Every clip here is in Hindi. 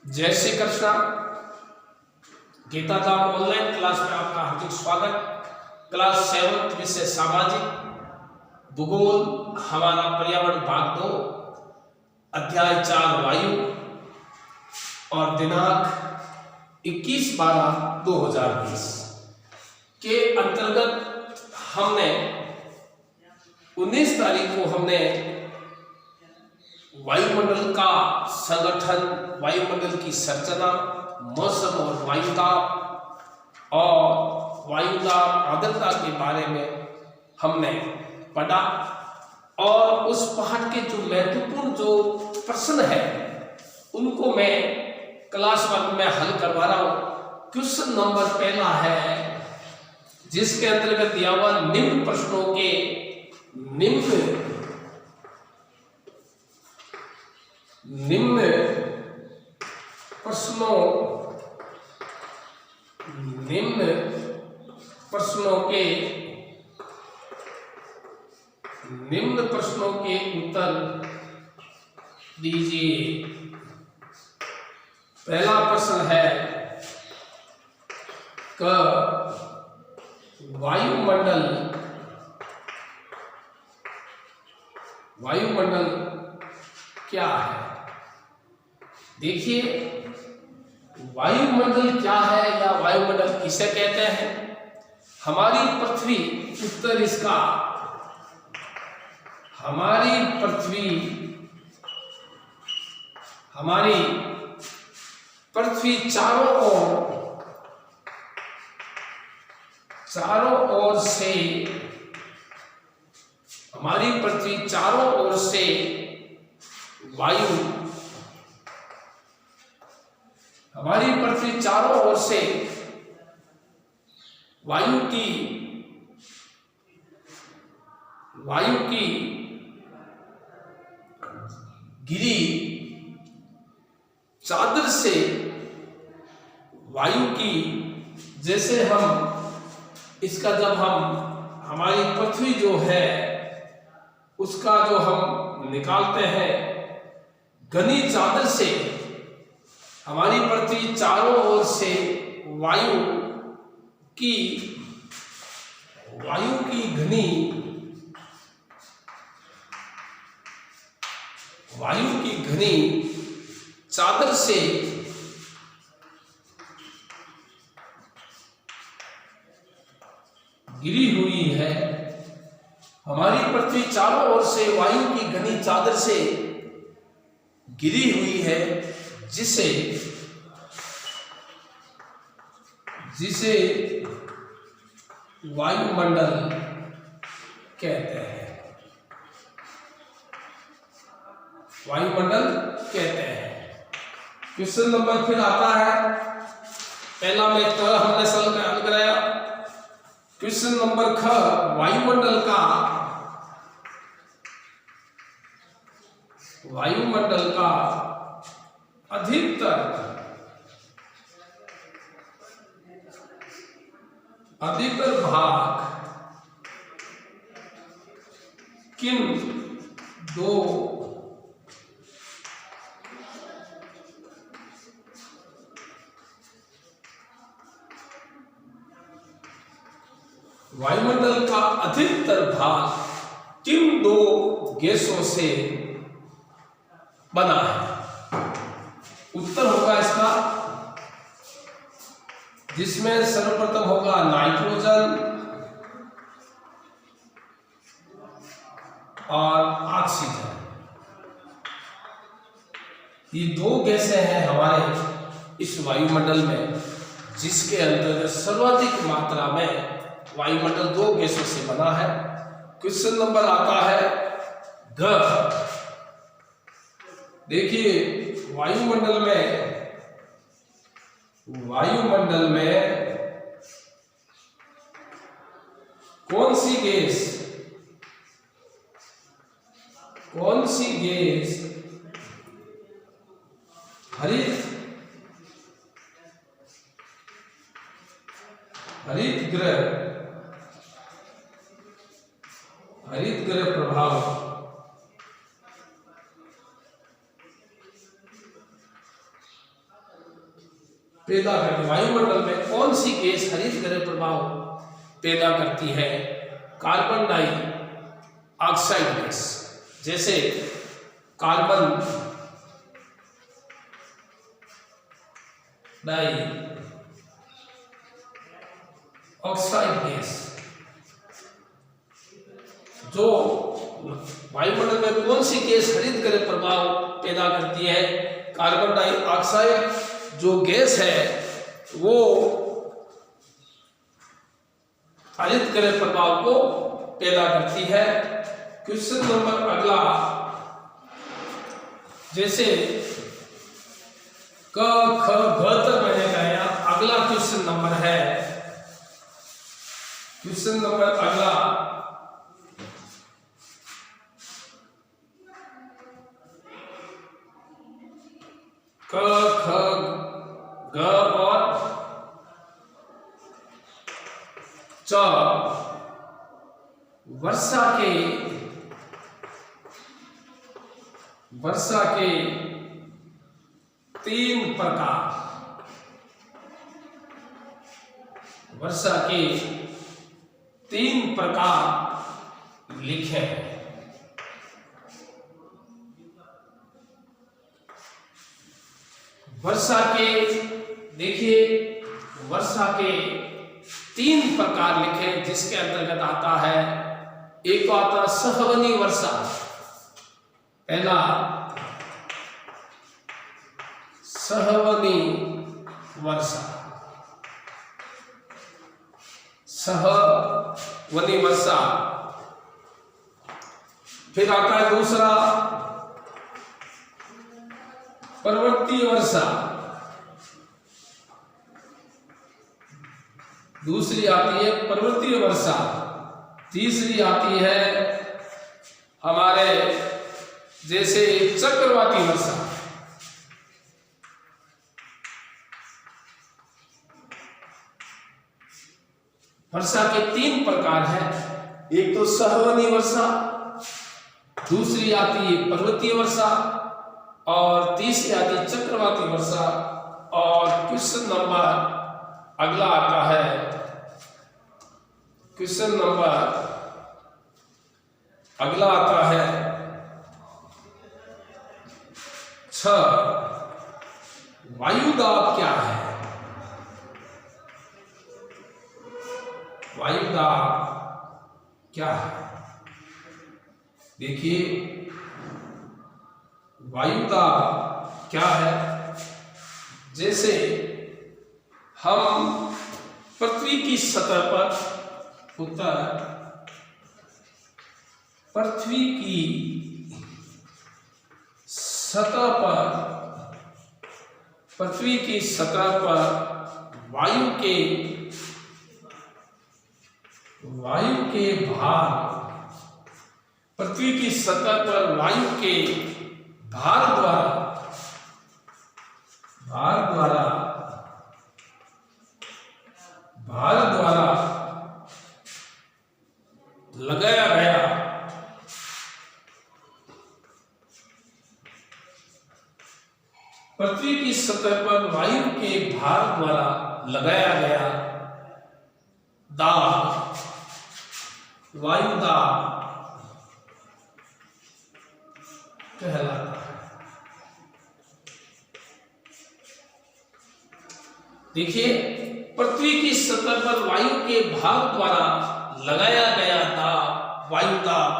जय श्री कृष्णा। गीता धाम ऑनलाइन क्लास में आपका हार्दिक स्वागत। क्लास 7 विषय सामाजिक भूगोल, हमारा पर्यावरण भाग 2, अध्याय 4 वायु और दिनांक 21/12/2020 के अंतर्गत हमने 19 तारीख को हमने वायुमंडल का संगठन, वायुमंडल की संरचना, मौसम और वायुदाब आर्द्रता के बारे में हमने पढ़ा। और उस पाठ के जो महत्वपूर्ण जो प्रश्न है उनको मैं क्लास 1 में हल करवा रहा हूं। क्वेश्चन नंबर पहला है जिसके अंतर्गत दिया हुआ निम्न प्रश्नों के निम्न प्रश्नों के उत्तर दीजिए। पहला प्रश्न है क वायुमंडल क्या है। देखिए, वायुमंडल क्या है या वायुमंडल किसे कहते हैं। हमारी पृथ्वी, उत्तर इसका, हमारी पृथ्वी चारों ओर से वायु की घिरी चादर से, वायु की, जैसे हमारी पृथ्वी जो है उसका जो हम निकालते हैं घनी चादर से, हमारी पृथ्वी चारों ओर से वायु की घनी चादर से घिरी हुई है। हमारी पृथ्वी चारों ओर से वायु की घनी चादर से घिरी हुई है, जिसे वायुमंडल कहते हैं। क्वेश्चन नंबर फिर आता है, पहला में हमने हल कराया। क्वेश्चन नंबर ख, वायुमंडल का अधिकतर भाग किन दो वायुमंडल का अधिकतर भाग किन दो गैसों से बना है। उत्तर होगा इसका, जिसमें सर्वप्रथम होगा नाइट्रोजन और ऑक्सीजन। ये दो गैसें हैं हमारे इस वायुमंडल में, जिसके अंतर्गत सर्वाधिक मात्रा में वायुमंडल दो गैसों से बना है। क्वेश्चन नंबर आता है घ। देखिए, वायुमंडल में कौन सी गैस हरित ग्रह प्रभाव पैदा करती, वायुमंडल में कौन सी गैस हरित गृह प्रभाव पैदा करती है? Carbon dioxide gas. जैसे कार्बन डाइऑक्साइड गैस जो वायुमंडल में कौन सी गैस हरित गृह प्रभाव पैदा करती है? कार्बन डाइऑक्साइड जो गैस है वो हरित गृह प्रभाव को पैदा करती है। क्वेश्चन नंबर अगला, जैसे क ख ग तक मैंने कहा, अगला क्वेश्चन नंबर है, क्वेश्चन नंबर अगला क ख ग और च वर्षा के तीन प्रकार, वर्षा के तीन प्रकार लिखे हैं। वर्षा के, देखिए वर्षा के तीन प्रकार लिखे, जिसके अंतर्गत आता है, एक तो आता सहवनी वर्षा, पहला सहवनी वर्षा, सहवनी वर्षा। फिर आता है दूसरा पर्वतीय वर्षा, दूसरी आती है पर्वतीय वर्षा, तीसरी आती है हमारे जैसे चक्रवाती वर्षा। वर्षा के तीन प्रकार हैं, एक तो सहवनी वर्षा, दूसरी आती है पर्वतीय वर्षा और तीसरी आती है चक्रवाती वर्षा। और क्वेश्चन नंबर अगला आता है, क्वेश्चन नंबर अगला आता है 6, वायुदाब क्या है? वायुदाब क्या है? देखिए वायुदाब क्या है? जैसे हम पृथ्वी की सतह पर पृथ्वी की सतह पर वायु के भार, पृथ्वी की सतह पर वायु के भार द्वारा लगाया गया पृथ्वी की सतह पर वायु के भार द्वारा लगाया गया दाब, वायु दाब कहलाता है। देखिए पृथ्वी की सतह पर वायु के भार द्वारा लगाया गया दाब वायु दाब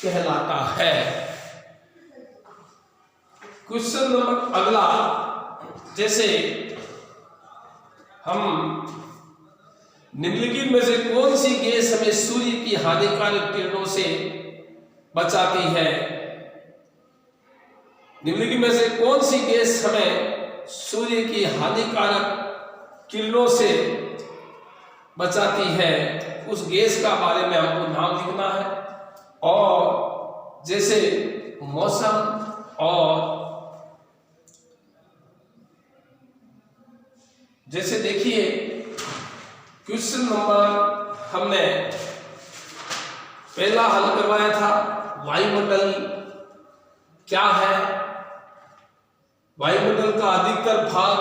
कहलाता है। क्वेश्चन नंबर अगला, जैसे हम निम्नलिखित में से कौन सी गैस हमें सूर्य की हानिकारक किरणों से बचाती है? निम्नलिखित में से कौन सी गैस हमें सूर्य की हानिकारक किरणों से बचाती है? उस गैस का बारे में हमको नाम लिखना है। और जैसे मौसम और जैसे देखिए क्वेश्चन नंबर हमने पहला हल करवाया था, वायुमंडल क्या है? वायुमंडल का अधिकतर भाग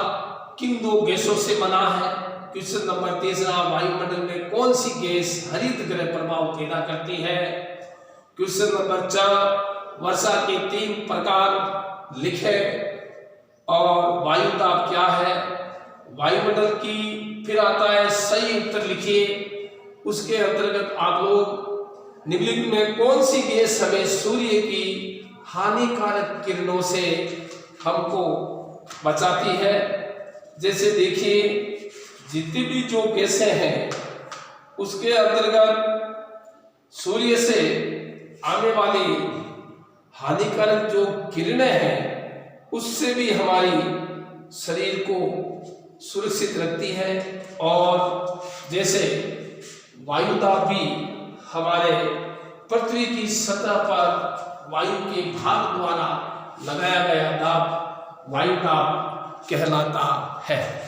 किन दो गैसों से बना है? क्वेश्चन नंबर तीसरा, वायुमंडल में कौन सी गैस हरित गृह प्रभाव पैदा करती है? क्वेश्चन नंबर 4, वर्षा के 3 प्रकार लिखे और वायुदाब क्या है? वायुमंडल की फिर आता है सही उत्तर लिखिए। उसके अंतर्गत आप लोग निम्नलिखित में कौन सी गैस हमें सूर्य की हानिकारक किरणों से हमको बचाती है? जैसे देखिए, जितनी भी जो गैसें हैं उसके अंतर्गत सूर्य से आने वाली हानिकारक जो किरणें हैं उससे भी हमारी शरीर को सुरक्षित रखती है। और जैसे वायुदाब भी हमारे पृथ्वी की सतह पर वायु के भाग द्वारा लगाया गया दाब वायुदाब कहलाता है।